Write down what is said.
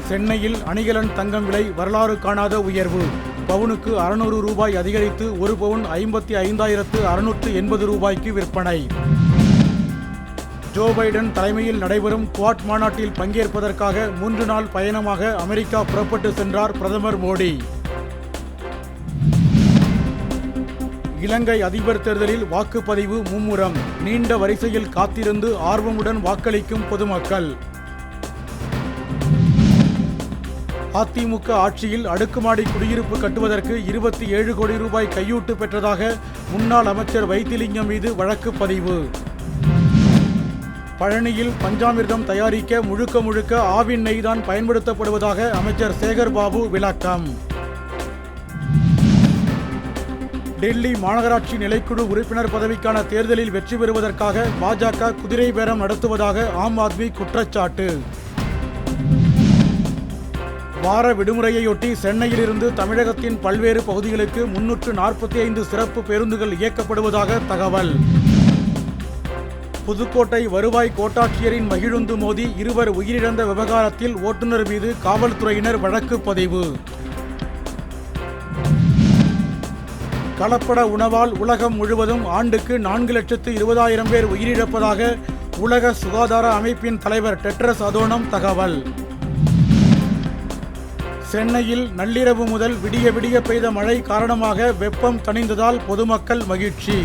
சென்னையில் அணிகலன் தங்கம் விலை வரலாறு காணாத உயர்வு. பவுனுக்கு 600 ரூபாய் அதிகரித்து 1 பவுன் 55,680 ரூபாய்க்கு விற்பனை. ஜோ பைடன் தலைமையில் நடைபெறும் குவாட் மாநாட்டில் பங்கேற்பதற்காக 3 நாள் பயணமாக அமெரிக்கா புறப்பட்டு சென்றார் பிரதமர் மோடி. இலங்கை அதிபர் தேர்தலில் வாக்குப்பதிவு மும்முரம். நீண்ட வரிசையில் காத்திருந்து ஆர்வமுடன் வாக்களிக்கும் பொதுமக்கள். அதிமுக ஆட்சியில் அடுக்குமாடி குடியிருப்பு கட்டுவதற்கு 27 கோடி ரூபாய் கையூட்டு பெற்றதாக முன்னாள் அமைச்சர் வைத்திலிங்கம் மீது வழக்கு பதிவு. பழனியில் பஞ்சாமிர்தம் தயாரிக்க முழுக்க ஆவின் நெய்தான் பயன்படுத்தப்படுவதாக அமைச்சர் சேகர்பாபு விளக்கம். டெல்லி மாநகராட்சி நிலைக்குழு உறுப்பினர் பதவிக்கான தேர்தலில் வெற்றி பெறுவதற்காக பாஜக குதிரை பேரம் நடத்துவதாக ஆம் ஆத்மி குற்றச்சாட்டு. வார விடுமுறையொட்டி சென்னையிலிருந்து தமிழகத்தின் பல்வேறு பகுதிகளுக்கு 345 சிறப்பு பேருந்துகள் இயக்கப்படுவதாக தகவல். புதுக்கோட்டை வருவாய் கோட்டாட்சியரின் மகிழுந்து மோதி 2 உயிரிழந்த விவகாரத்தில் ஓட்டுநர் மீது காவல்துறையினர் வழக்கு பதிவு. கலப்பட உணவால் உலகம் முழுவதும் ஆண்டுக்கு 4,20,000 பேர் உயிரிழப்பதாக உலக சுகாதார அமைப்பின் தலைவர் டெட்ரஸ் அதோனம் தகவல். சென்னையில் நள்ளிரவு முதல் விடிய பெய்த மழை காரணமாக வெப்பம் தணிந்ததால் பொதுமக்கள் மகிழ்ச்சி.